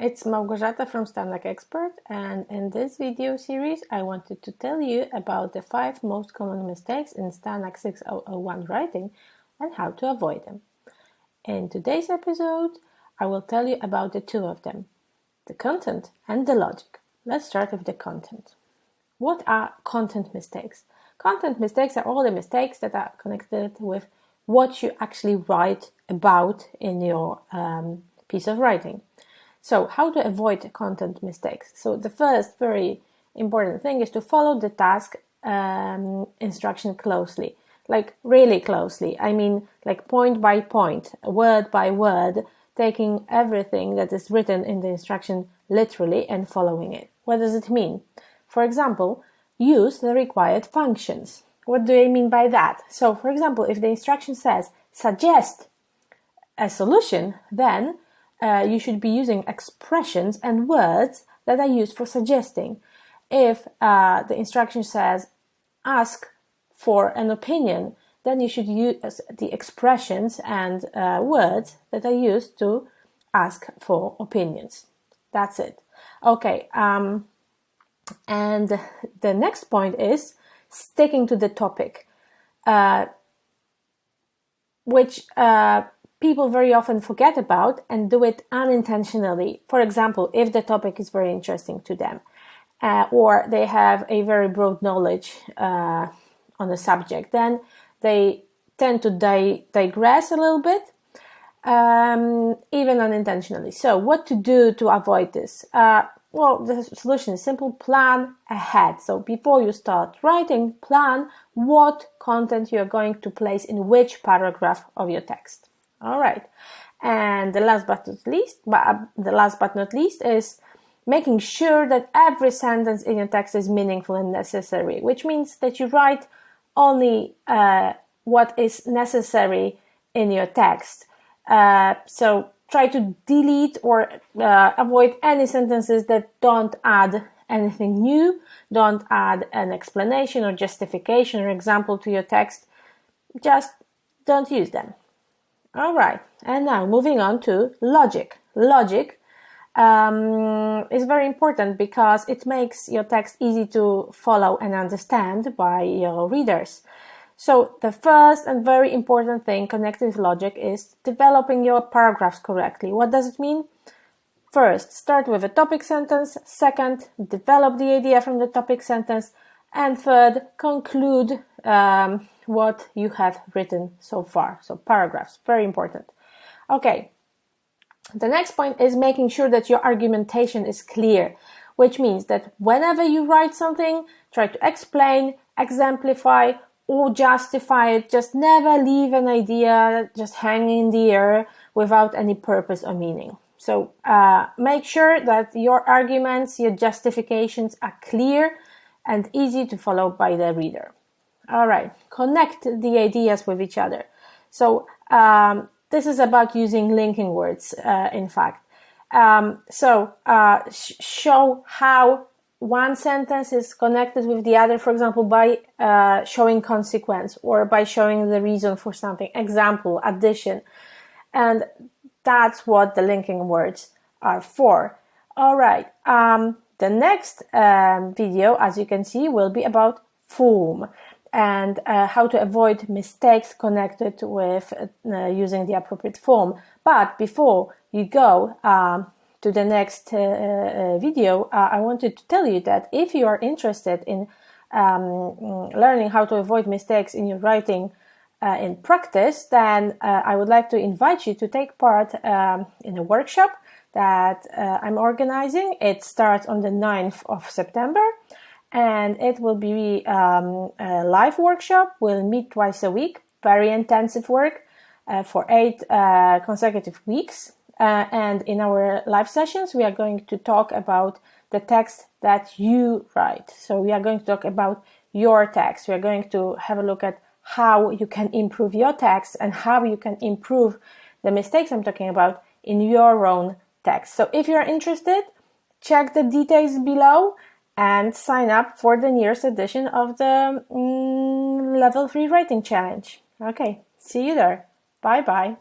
It's Małgorzata from StanagExpert, and in this video series I wanted to tell you about the 5 most common mistakes in STANAG 6001 writing and how to avoid them. In today's episode I will tell you about the 2 of them, the content and the logic. Let's start with the content. What are content mistakes? Content mistakes are all the mistakes that are connected with what you actually write about in your piece of writing. So how to avoid content mistakes? So the first very important thing is to follow the task instruction closely, like really closely. I mean, like point by point, word by word, taking everything that is written in the instruction literally and following it. What does it mean? For example, use the required functions. What do I mean by that? So, for example, if the instruction says suggest a solution, then you should be using expressions and words that are used for suggesting. If the instruction says ask for an opinion, then you should use the expressions and words that are used to ask for opinions. That's it. Okay, and the next point is sticking to the topic, which people very often forget about and do it unintentionally. For example, if the topic is very interesting to them, or they have a very broad knowledge on the subject, then they tend to digress a little bit, even unintentionally. So what to do to avoid this? Well, the solution is simple: plan ahead. So before you start writing, plan what content you are going to place in which paragraph of your text. All right. And the last but not least is making sure that every sentence in your text is meaningful and necessary, which means that you write only what is necessary in your text. So try to delete or avoid any sentences that don't add anything new, don't add an explanation or justification or example to your text. Just don't use them. All right, and now moving on to logic. Logic is very important because it makes your text easy to follow and understand by your readers. So the first and very important thing connected with logic is developing your paragraphs correctly. What does it mean? First, start with a topic sentence. Second, develop the idea from the topic sentence. And third, conclude what you have written so far. So paragraphs, very important. Okay, the next point is making sure that your argumentation is clear, which means that whenever you write something, try to explain, exemplify, or justify it. Just never leave an idea just hanging in the air without any purpose or meaning. So make sure that your arguments, your justifications are clear and easy to follow by the reader. All right, connect the ideas with each other. So this is about using linking words, in fact. Show how one sentence is connected with the other, for example, by showing consequence or by showing the reason for something, example, addition. And that's what the linking words are for. All right. The next video, as you can see, will be about form and how to avoid mistakes connected with using the appropriate form. But before you go to the next video, I wanted to tell you that if you are interested in learning how to avoid mistakes in your writing in practice, then I would like to invite you to take part in a workshop that I'm organizing. It starts on the 9th of September, and it will be a live workshop. We'll meet twice a week, very intensive work for 8 consecutive weeks. And in our live sessions, we are going to talk about the text that you write. So we are going to talk about your text. We are going to have a look at how you can improve your text and how you can improve the mistakes I'm talking about in your own text. So if you're interested, check the details below and sign up for the nearest edition of the Level 3 Writing Challenge. Okay, see you there. Bye-bye.